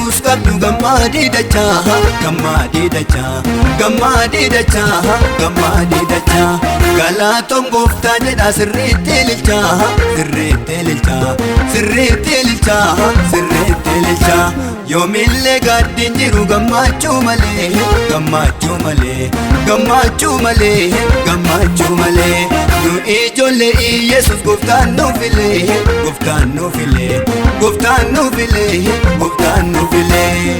Yesus qabdu gammaadii dachaa gammaadii dachaa gammaadii dachaa gammaadii dachaa galatoon gooftaa jedha sirriitti ililchaa sirriitti ililchaa sirriitti ililchaa sirriitti ililchaa yoomillee gaaddiin jiru gammachuu malee gammachuu malee gammachuu malee gammachuu malee nu ijoollee Yesus gooftaan nuuf filee gooftaan nuuf filee gooftaan nuuf filee gooftaan nuuf filee.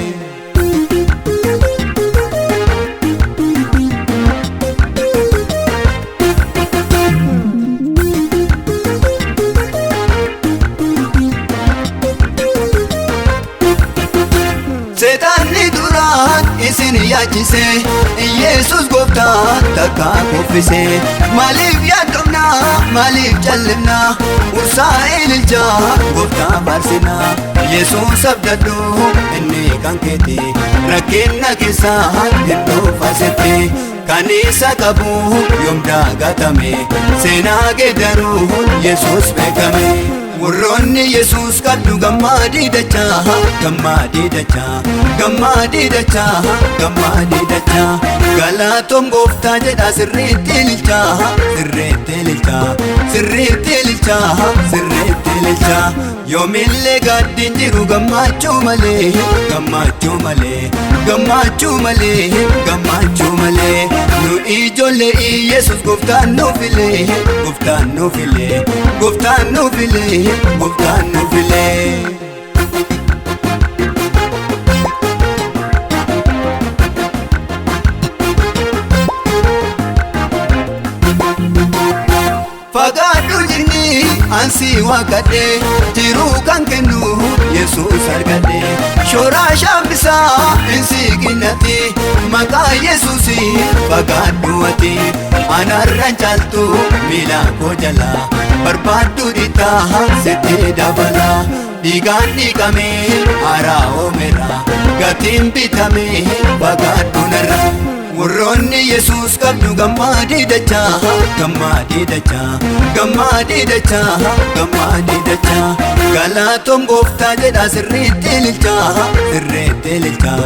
Seetaanni duraan isin yaachise Yesus gooftaa takka kuffise maaliif yaaddomna maaliif jallimna ursaa ililchaa gooftaa faarsinna Yesus abdadhu inni kan keeti rakkinna keessaa hedduu faarsitti kan isa qabu yoom daagatame seenaa geeddaru Yesus beekame. Warroonni Yesus qabdu gammaadii dachaa gammaadii dachaa gammaadii dachaa gammaadii dachaa galatoon gooftaa jedha sirriitti ililchaa sirriitti ililchaa sirriitti ililchaa sirriitti ililchaa yoomillee gaaddiin jiru gammachuu malee gammachuu malee gammachuu malee gammachuu malee nu ijoollee Yesus gooftaan nuuf filee gooftaan nuuf filee gooftaan nuuf filee gooftaan nuuf filee. Fagaadhu jirni ansi waaqadhe jiruu kan kennu Yesus argadhe shooraa shambisaa insi qinnati maqaa Yesusi fagaadhu ati anarraan caaltu miila koo jala barbaaddu dhiitaa sitti dabala dhiigaan dhiiqamee haaraa oomeera gatiin bitamee fagaadhu narra. Warroonni Yesus qabdu gammaadii dachaa gammaadii dachaa gammaadii dachaa gammaadii dachaa galatoon gooftaa jedha sirriitti ililchaa sirriitti ililchaa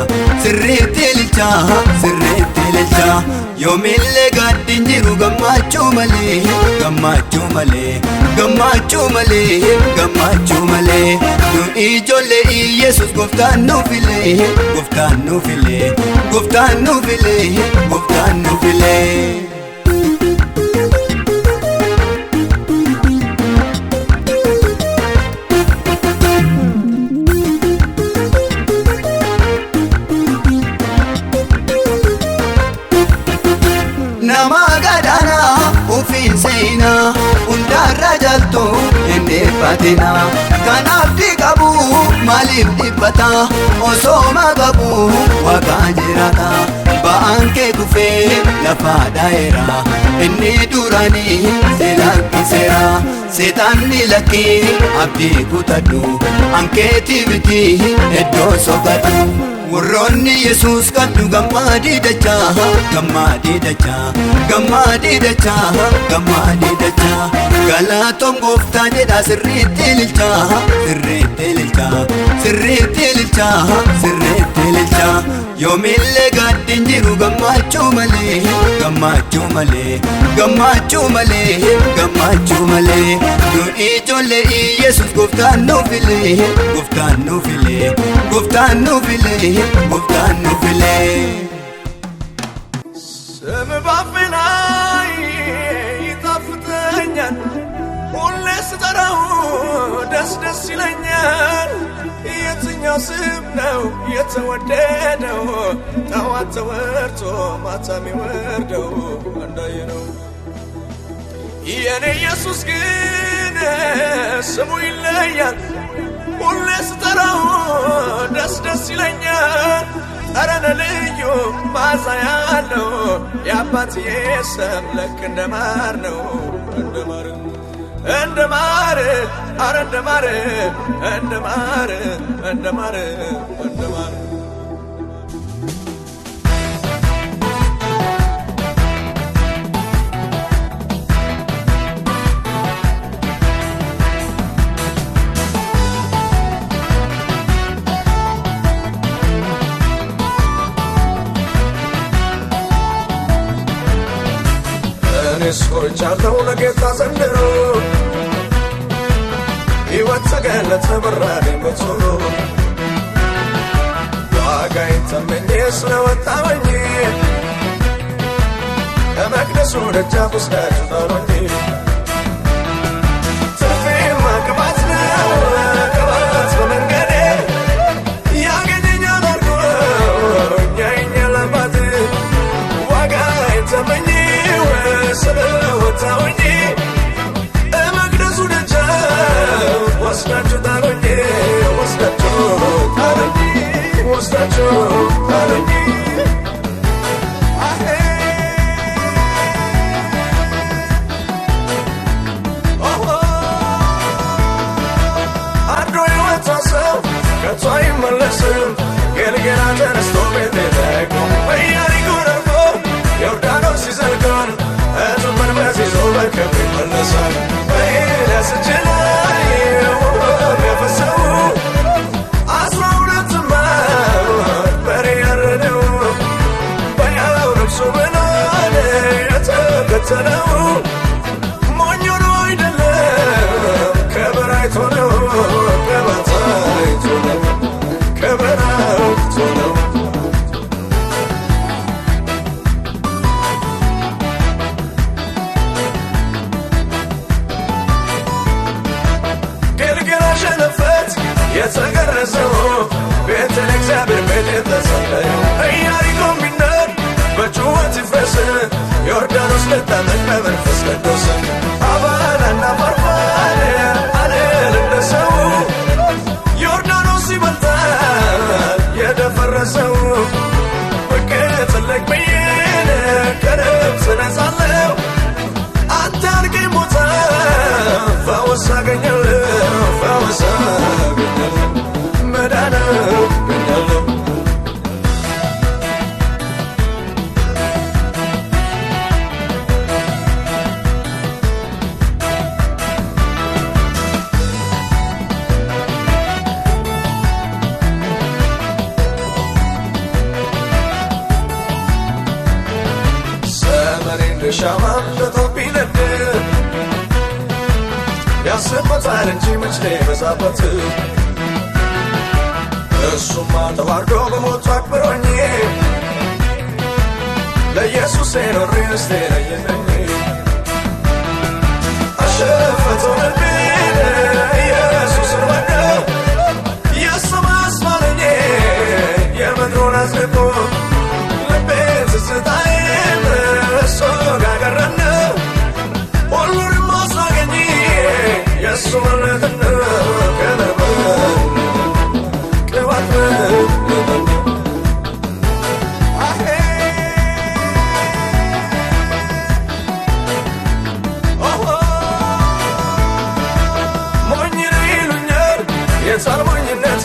sirriitti ililchaa sirriitti ililchaa yoomillee gaaddiin jiru gammachuu malee gammachuu malee gammachuu malee gammachuu malee nu ijoollee Yesus gooftaan nuuf filee gooftaan nuuf filee gooftaan nuuf filee gooftaan nuuf filee. Nama gadaanaa ufiin seenaa hundarra jaltu hin dhiibbatinaa kanaaf dhiqabu maaliif dhibbata osoo maqabu waaqaa jiraata ba'aan kee kufee lafaa dha'eera inni duranii si lakkiseera seetaanni lakkii abdii kutadhu ankeetii miti iddoo sokadhu. Warroonni Yesus qabdu gammaadii dachaa gammaadii dachaa gammaadii dachaa gammaadii dachaa galatoon gooftaa jedha sirriitti ililchaa sirriitti ililchaa sirriitti ililchaa sirriitti ililchaa yoomillee gaaddiin jiru gammachuu malee gammachuu malee gammachuu malee gammachuu malee nu ijoollee Yesus gooftaan nuuf filee gooftaan nuuf filee gooftaan nuuf filee gooftaan nuuf filee. ስም ባፌ ላይ ይጣፍጠኛል ሁሌ ስጠራው ደስ ደስ ይለኛል የትኛው ስም ነው የተወደደው ጠዋት ተወርቶ ማታ የሚወርደው አንዳየ ነው የኔ ኢየሱስ ግን ስሙ ይለያል ሁሌ ስጠራው ደስ ደስ ይለኛል ጠረነ ልዩ ማዛ ያለው የአባትዬ ስም ልክ እንደ ማር ነው እንደ ማር እንደ ማር አረ እንደ ማር እንደ ማር እንደ ማር እንደ ማር እስኮቻለው ለጌታ ዘንድሮ ሕይወት ተገለጠ በራሪ መቶሎ ዋጋዬን ተመኜ ስለወጣሁኝ ከመቅደሱ ደጃፍ ወስዳችሁ ጣሉኝ ትርፌማ ቅባት ነው ቅባት በመንገዴ ያገኘኛል አድርጎኝ ያየኛል አባቴ ዋጋዬን ተመኜው ስለወጣሁኝ ከመቅደሱ ደጃፍ ወስዳችሁ ጣሉኝ ወስዳችሁ ጣሉኝ ወስዳችሁ ጣሉኝ አይመለስም ገልገላ ተነስቶ ቤቴ ተቆ በኢያሪኮ አልፎ ዮርዳኖስ ሲዘልቀን እዙን በሲዞ በክብር ይመለሳል በኤልያስ እጅ ላይ ውሃው የፈሰሰው 12 ዓመት በሬ ያረደው በያው ልብሱ ብናን የተከተለው ሞኝ ሆኖ አይደለም ከበራይቶ ነው ከበታይቶ ነው ከበራይቶ ነው ገልገላ ሸነፈት የተገረዘው ቤትን እግዚአብሔር ቤት የተሰለየው ኢያሪኮ ቢናድ በጩኸት ይፍረስ ዮርዳኖስ ልታመን በመንፈስ ቅዱስ አባላና ፋርፋን አልል እንደሰው ዮርዳኖስ ይበልጣል የደፈረሰው ብቅ ትልቅ ብዬን ከነፍስ ነጻለሁ አንተ አልገኝ ቦታ ፈውስ አገኛለሁ ፈውስ አገኛለሁ መዳን አገኛለሁ ሻማም ለቶቢለድ ያስበታል እንጂ መች ሊበዛበት እሱማ ተዋርዶ በሞቱ አክብሮኝ ለኢየሱስ ኖሬ እስቴ ለየነኝ አሸፈተው ልቤን ኢየሱስን ወዶ የሰማይ አስማለኝ የምድሩን አዝልቆ ልቤን ትዝታዬን እሱ ጋር ቀረና ሁሉንም አሳገኝ የእሱ መለትና ከለበን ቅባት መለጠን ሞኝ ነው ይሉኛል የሳል ሞኝነቴ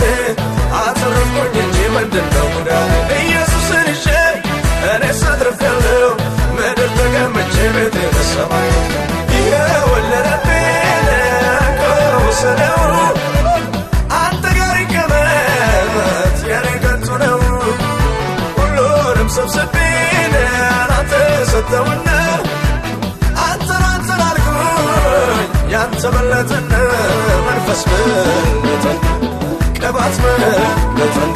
አተረፍኩኝ እንጂ ምንድነው ጉዳት ኢየሱስን ይዤ እኔስ አትርፌያለሁ ምድር ተቀምጬ ቤቴ በሰማይ የወለደብን ከወሰነው አንተ ጋር ይቀመጥ የኔ ከንቱ ነው ሁሉንም ሰብስቤን አንተ ሰጠውና አንተን አልኩኝ ያንተ በለጠና መንፈስ በለጠና ቅባት በለጠና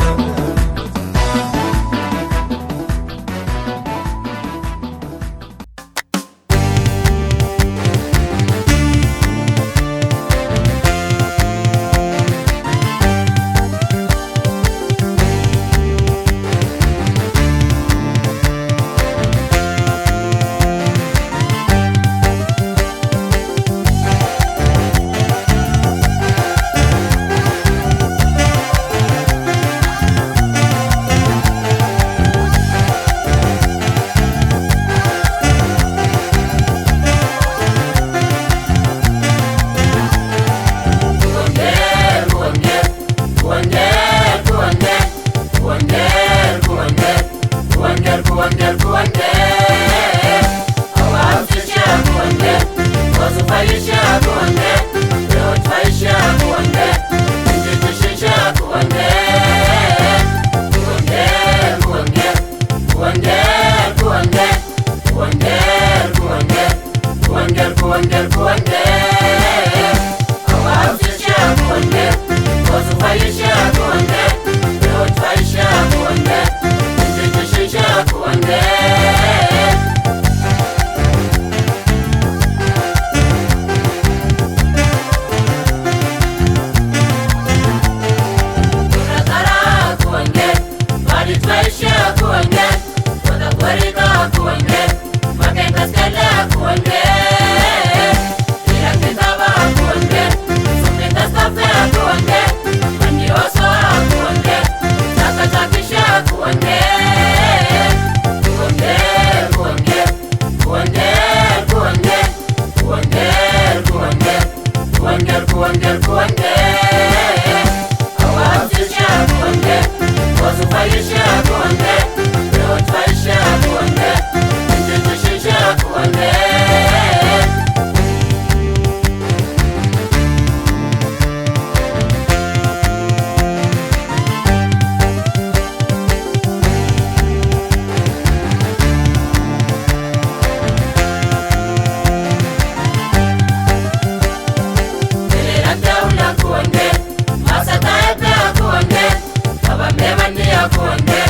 kuonge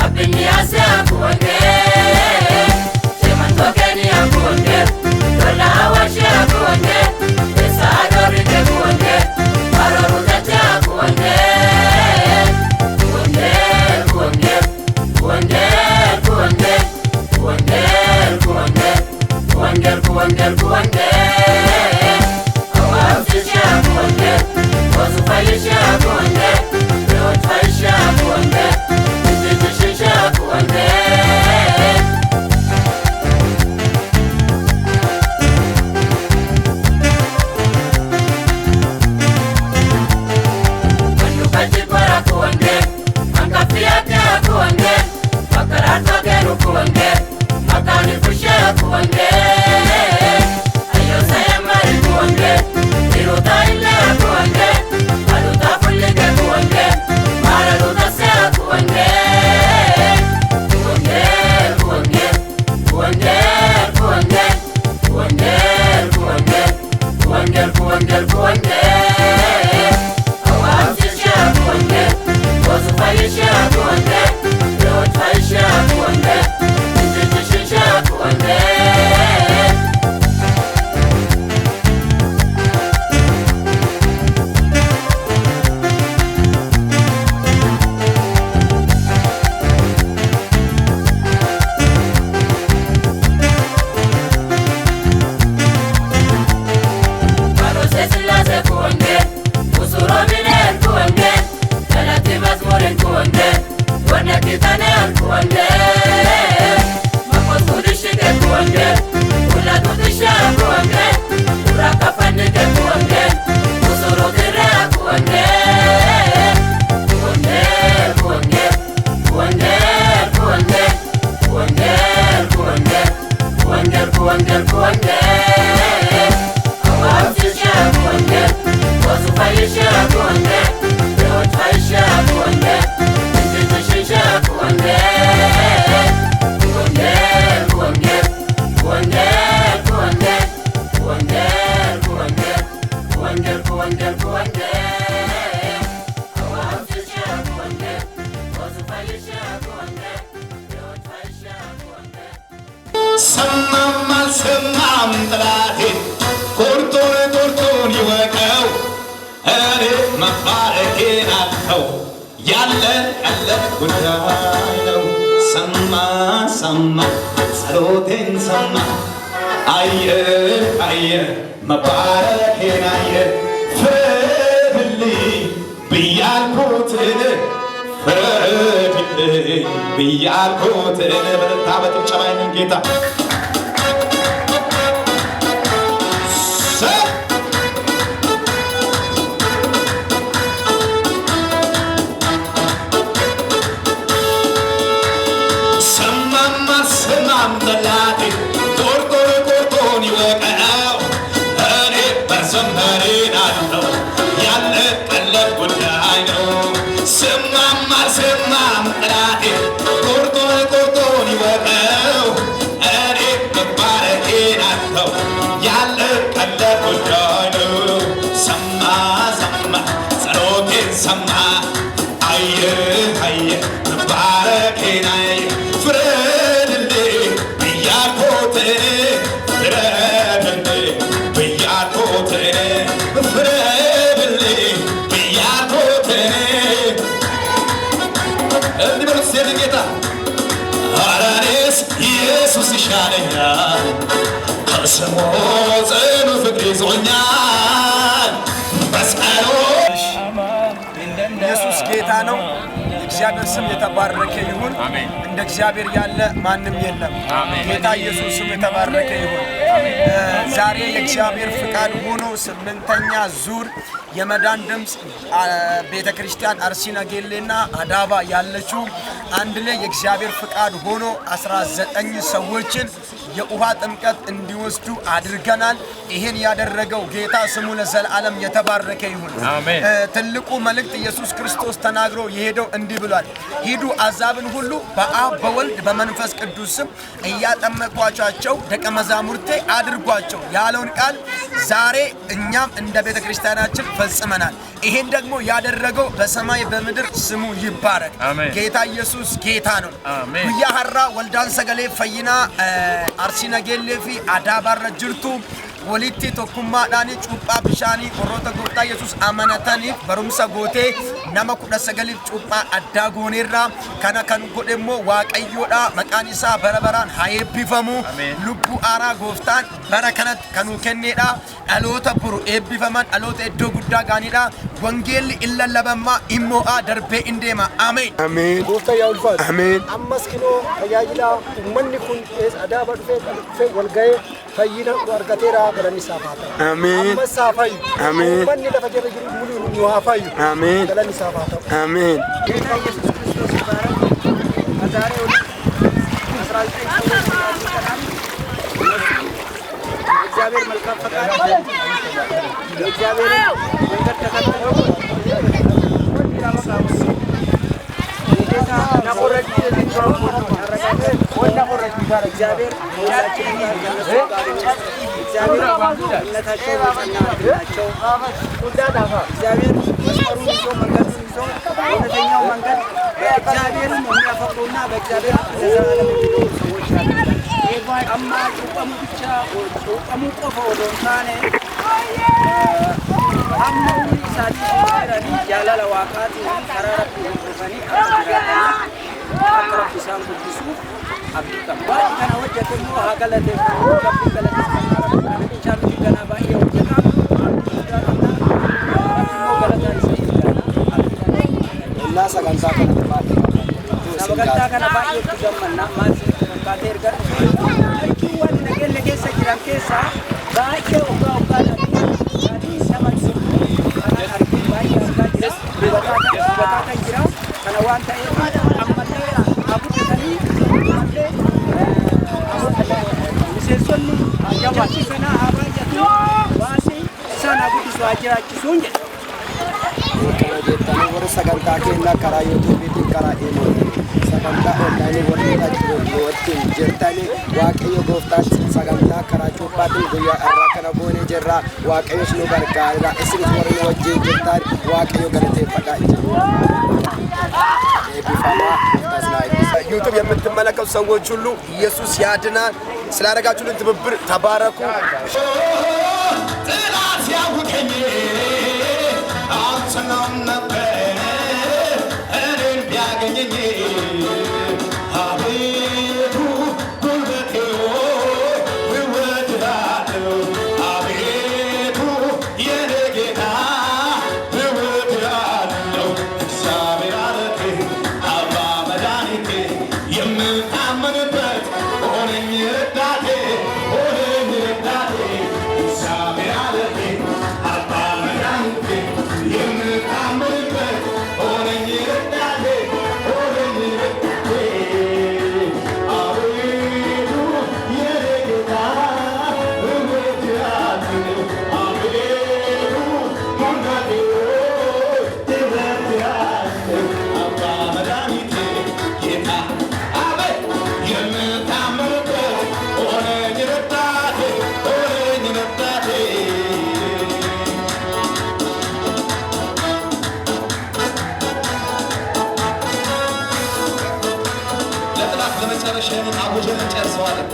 abini ase kuonge Chemanto keni kuonge Dola awashe kuonge Esa adori ke kuonge Maroru tete kuonge Kuonge, kuonge, kuonge, kuonge Kuonge, kuonge, kuonge, kuonge, kuonge Awafishe kuonge Osufayishe kuonge Reotfayishe kuonge Nijijishishe kuonge Manukajikora kuonge Mangafiyate kuonge Makaratogeru kuonge Makanifushe kuonge Ayosayamari kuonge Irutaile kuonge Alutafulike kuonge Maralutase kuonge Kuonge, kuonge, kuonge, kuonge Kuonge, kuonge, kuonge, kuonge, kuonge Awafishe kuonge Osufayishe kuonge Reotfayishe kuonge Nijijishishe kuonge ሰማም ጥላቴ ቁርጡን ይወቀው እኔ መባረኬን አልተው ያለ ጉዳይ ነው ሰማ ጸሎቴን ሰማ አየ መባረኬን አየ ፍረድልኝ ብያልኩትን በደስታ በጭብጨባ ይህንን ጌታ ሰማም ጠላቴ ቁርጡን ይወቀው እኔ መዘመሬን አልተው ያለቀለት ጉዳይ ነው ሰማም ጠላቴ ቁርጡን ይወቀው እኔ መባረኬን አልተው ያለቀለት ጉዳይ ነው ሰማ ጸሎቴን ሰማ አየ መባረኬን አየ ኢየሱስ ይሻለኛል ከስሙ ጽኑ ፍቅር ይዞኛል በጸሎት ኢየሱስ ጌታ ነው። የእግዚአብሔር ስም የተባረከ ይሁን። እንደ እግዚአብሔር ያለ ማንም የለም። ጌታ ኢየሱስ ስም የተባረከ ይሁን። ዛሬ የእግዚአብሔር ፍቃድ ሆኖ 8ኛ ዙር የመዳን ድምፅ ቤተክርስቲያን አርሲ ነገሌና አዳባ ያለችው አንድ ላይ የእግዚአብሔር ፍቃድ ሆኖ 19 ሰዎችን የውሃ ጥምቀት እንዲወስዱ አድርገናል። ይሄን ያደረገው ጌታ ስሙ ለዘላለም የተባረከ ይሁን። ትልቁ መልእክት ኢየሱስ ክርስቶስ ተናግሮ የሄደው እንዲህ ብሏል፣ ሂዱ አሕዛብን ሁሉ በአብ በወልድ በመንፈስ ቅዱስ ስም እያጠመቋቸው ደቀ መዛሙርቴ አድርጓቸው ያለውን ቃል ዛሬ እኛም እንደ ቤተ ክርስቲያናችን ፈጽመናል። ይሄን ደግሞ ያደረገው በሰማይ በምድር ስሙ ይባረክ። ጌታ ኢየሱስ ጌታ ነው። ጉያ ሀራ ወልዳን ሰገሌ ፈይና አርሲ ነገሌፊ አዳባረ ጅርቱ walitti tokkummaadhaan cuuphaa bishaanii warroota gooftaa Yesuus amanataniif barumsa gootee nama 19 cuuphaa addaa gooneerra kana kan godhe immoo Waaqayyoodha. Maqaan isaa bara baraan haa eebbifamu. Lubbuu aaraa gooftaan bara kanatti kan nu kennedha. Dhaloota buru eebbifaman dhaloota iddoo guddaa gaanidha. Wangeelli illa labammaa immoo darbee indeema. Ameen. Ameen. Gooftaa yaa ulfaatu. Ameen. Ammas kinoo tajaajila uummanni kun adaaba dhufee wal ga'ee fayyina argateera galani saafata. Ameen. Ammas saafayyu. Ameen. Uummanni lafa jala jiru muluu nu haafayyu. Ameen. Galani saafata. Ameen. ጌታ ኢየሱስ ክርስቶስ ይባረክ። ከዛሬ እግዚአብሔር መልካም ፈቃድ እግዚአብሔር መንገድ ተከትለው ጌታ ናቆረጅ እግዚአብሔር እግዚአብሔር መስመሩን ይዞ መንገዱን ይዞ እውነተኛው መንገድ በእግዚአብሔርም የሚያፈቅሩና በእግዚአብሔር ለዘላለም የሚኖሩ ሰዎች አሉ። አማ ጩቀሙ ብቻ ጩቀሙ ቆፈ ወዶንታኔ አማው ኢሳቲ ሲራኒ ጃላላ ዋቃት ከራራቱ ወፈኒ አቅራብ ኢሳም ብሱ አብዱካ ባይ ከና ወጀተሞ ሀገለተ ከብ ገለተ ቻርት ገና ባይ ወጀታ እና ሰጋንታ kana baay'ee itti gammanna maal baatee erga waan nageen nageessa jiran keessa baay'ee ogaa nama kana argee baay'ee argaa jira hubataa kan jira kana waan ta'eef ammallee abuddatanii miseensonni jawaati kana haa baay'atu waasi isaan abuddisu haa jiraachisuun jedha. Warra sagantaa keenyaa karaa yuutuubiitiin karaa email sagantaa onlaayinii warra wajjin jirtanii Waaqayyo gooftaan sagantaa karaa cuuphaatiin guyyaa irraa kana goonee jirra. Waaqayyo nu gargaara. Isinis warra wajjin jirtan Waaqayyo galateeffadhaa. ዩቱብ የምትመለከቱ ሰዎች ሁሉ ኢየሱስ ያድናል። ስላደረጋችሁልን ትብብር ተባረኩ። ጥላት ያውከኝ አንተናም ነበር እኔን ቢያገኘኝ አቤቱ ጉልበቴ እወድሃለሁ አቤቱ የኔ ጌታ እወድሃለሁ እግዚአብሔር አለቴ አባ መድኃኒቴ የምታመንበት ሆነኝ ረዳቴ ሆነኝ ረዳቴ እግዚአብሔር አለቴ አባ መድኃኒቴ የምታመንበት ሆነኝ ረዳቴ ሆነኝ ረዳቴ አቤቱ የኔ ጌታ እወድሃለሁ አቤቱ ጉልበቴ እወድሃለሁ አባ መድኃኒቴ ጌታ አቤት የምታመንበት ሆነኝ ረዳቴ ሆነኝ ረዳቴ ለጥላት ለመጨረሻ አውጀን እንጨርሰዋለን።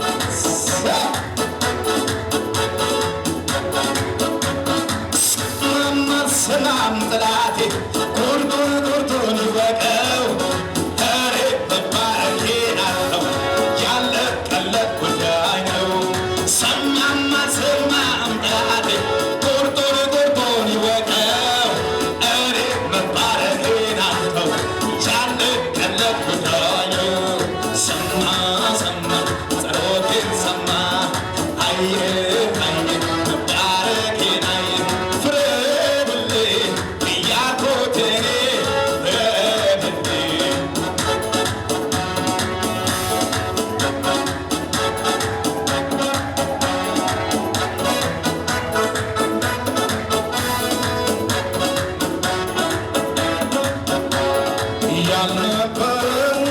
ሰላም ጥላቴ ቁርጡን ይወቀው እኔ መባረኬ አለው ያለቀለት ጉዳይ ነው። ሰማም ጥላቴ ቁርጡን ይወቀው እኔ መባረኬ አለው ያለቀለት ጉዳይ ነው። ሰማ ጸሎቴን ሰማ አየ መባረኬን አየ ፍረድልኝ እያልኩት እኔ ፍረድልኝ ያልነበረን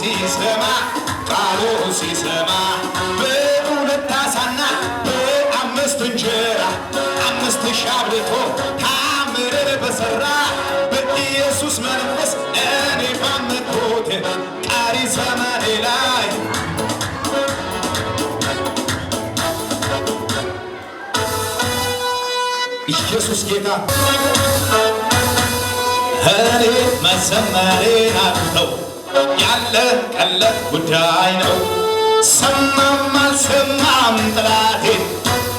ሲሰማ ቃሉን ሲሰማ በሁለት ዓሣና በአምስት እንጀራ 5,000 አብልቶ ታምርን በሠራ በኢየሱስ መንፈስ እኔ ባመንኩት ቀሪ ዘመኔ ላይ ኢየሱስ ጌታ እኔ መዘመሬን አለው ያለ ቀለብ ጉዳይ ነው። ሰማም አልሰማም ጠላቴ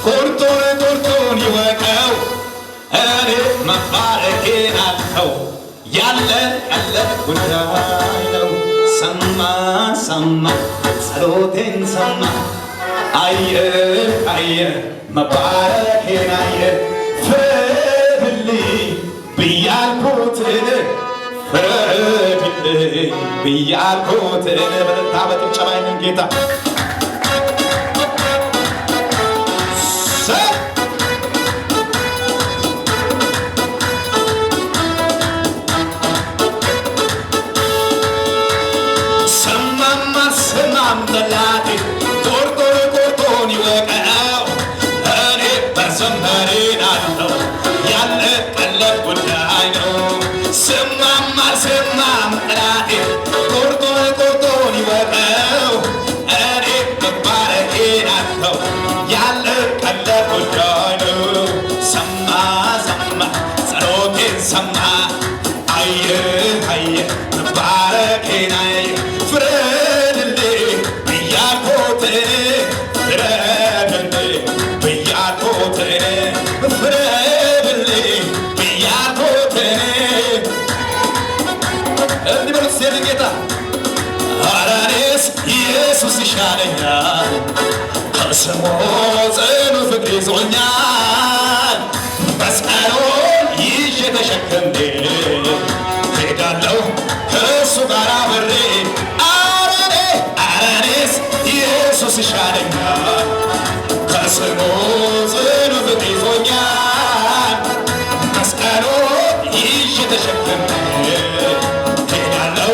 ቁርጡን ይወቀው። እኔ መባረኬን አለው ያለ ቀለብ ጉዳይ ነው። ሰማ ጸሎቴን ሰማ አየ መባረኬን አየ ፍረድልኝ ብያልኩትን ፍረድልኝ ብያልኩትን በደታ በጭብጨባይንን ጌታ ሰማም ጠላቴ ቁርጡን ይወቀው። እኔ በዘመሬን አለው ያለ ቀለብ ጉዳይ ነው። ሰማም አልሰማም ጠላቴ ቁርጡን ይወቀው። እኔ መባረኬን አለው ያለ ቀለብ ጉዳይ ነው። ሰማ ጸሎቴን ሰማ አየ መባረኬን አየ ፍረድልኝ ብያልኩትን ፍረድልኝ ብያልኩትን ፍረድልኝ ብያልኩትን እንዲህ በሉት ሴት ጌታ ኧረ እኔስ ኢየሱስ ይሻለኛል ከስሙ ጽኑ ፍቅር ይዞኛል መስቀሉን ይዤ ተሸክሜ ሄዳለሁ ከእሱ ጋር አብሬ ኧረ እኔስ ኢየሱስ ይሻለኛል ከስሙ ጽኑ ፍቅር ይዞኛል መስቀሉን ይዤ ተሸክሜ ሄዳለሁ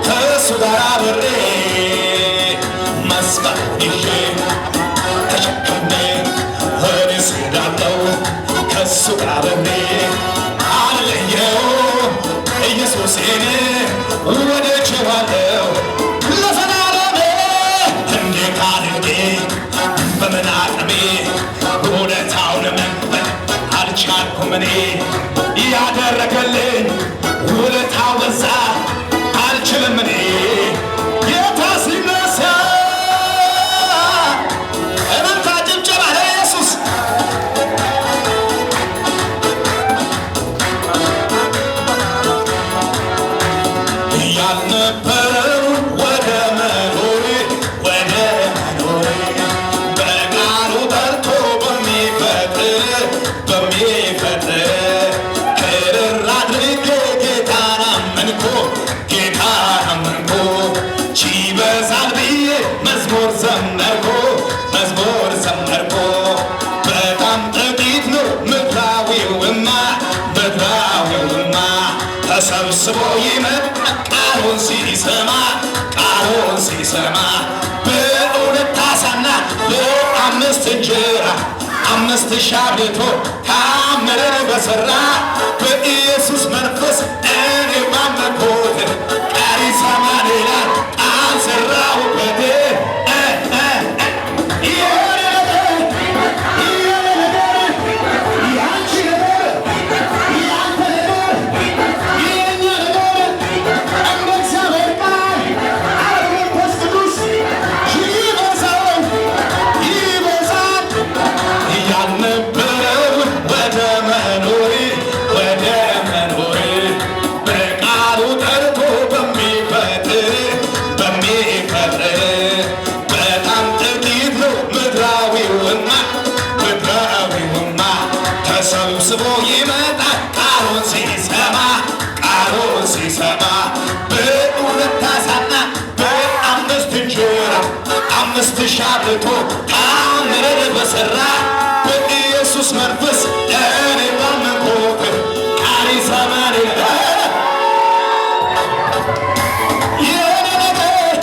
ከእሱ ጋር አብሬ መስቀል ይዤ ተሸክሜ እኔስ ሄዳለሁ ከእሱ ጋር አብሬ አልለየው ኢየሱሴን ወድጄዋለሁ ለዘላለም እንዴት አድርጌ በምን አቅሜ ውለታውን መክፈል አልቻልኩም እኔ ያደረገልኝ ውለታው በዛ አልችልም እኔ ጌታ ሲነሳ እልልታ ጭብጨባ ለኢየሱስ ያልነበረውን ወደ መኖሬ በቃሉ ጠርቶ በሚፈጥር ቅርር አድርጌ ጌታን አመንኩ ቺበዛል ብዬ መዝሙር ዘመርኩ በጣም ጥቂት ነው ምድራዊውማ ተሰብስቦ ይመጣ ቃሉን ሲሰማ በሁለት ዓሣና በ5 እንጀራ 5,000 አብልቶ ታምርን በሠራ በኢየሱስ መንፈስ እኔ ባመንኩት ቀሪ ዘመኔ ላይ አልሠራሁበት ተሰብስቦ ይመጣ ቃሉን ሲሰማ በሁለት ዓሣና በ5 እንጀራ 5,000 አብልቶ ታምርን በሠራ በኢየሱስ መንፈስ እኔ ባመንኩት ቀሪ ዘመኔ የኔ ነገር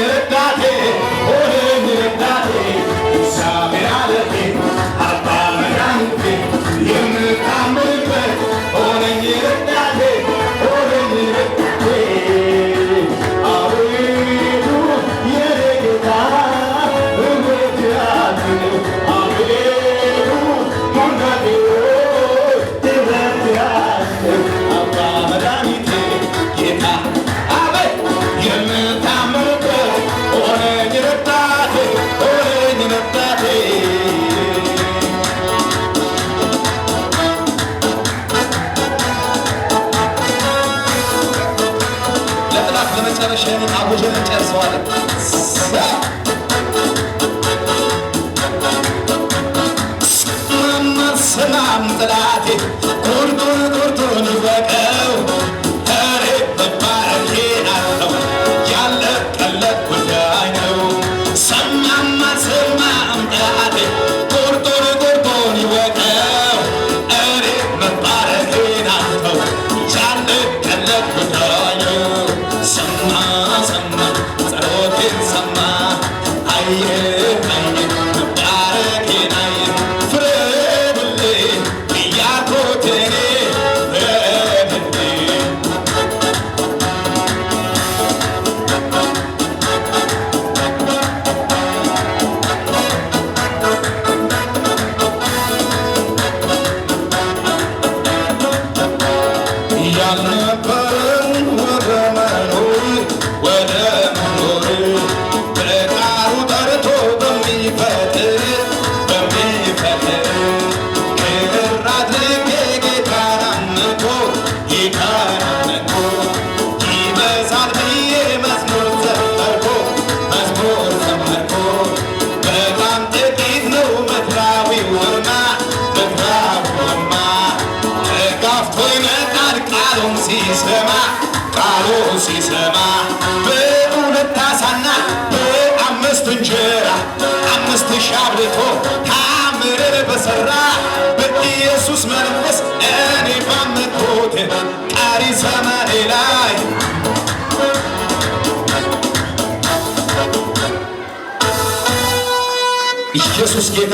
ረዳቴ ሆነኝ ረዳቴ እግዚአብሔር አለቴ አባ መድኃኒቴ የምታምንበት ሆነኝ ረዳቴ ሆነኝ ረዳቴ አቤቱ የኔ ጌታ እምነት ያዝን አቤቱ ሙናቴ እምነት ያዝን አባ መድኃኒቴ ጌታ አቤት የምታምንበት ሆነኝ ረዳቴ ሆነኝ ረዳቴ ለጥላት ለመጨረሻ አውጀን እንጨርሰዋለን። ሰላም ጥላቴ ቁርጡን ቁርጡን ይወቀው እኔ መባረኬ አለው ያለቀለት ጉዳይ ነው። ሰማም አልሰማም ጥላቴ ቁርጡን ቁርጡን ይወቀው እኔ መባረኬ አለው ያለቀለት ጉዳይ ነው። ሰማ ሰማ ጸሎቴን ሰማ አየ አየ መባረኬን አየ ፍረድልኝ እያልኩት እኔ ፍረድልኝ ያልነበረን ወደ መኖር ወደ መኖር በቃሉ ጠርቶ በሚፈጥር በሚፈጥር ክብር አድርጌ ጌታን አመንኩ ጌታን አመንኩ ይበዛል ብዬ መዝሙር ዘመርኩ መዝሙር ዘመርኩ በጣም ጥቂት ነው ምድራዊውማ ምድራዊውማ ተጋፍቶ ይመጣል ቃሉን ሲሰማ ቃሉን ሲሰማ በሁለት ዓሣና በአምስት እንጀራ 5,000 አብልቶ ታምርን በሠራ በኢየሱስ መንፈስ እኔ ባመንኩት ቀሪ ዘመኔ ላይ ኢየሱስ ጌታ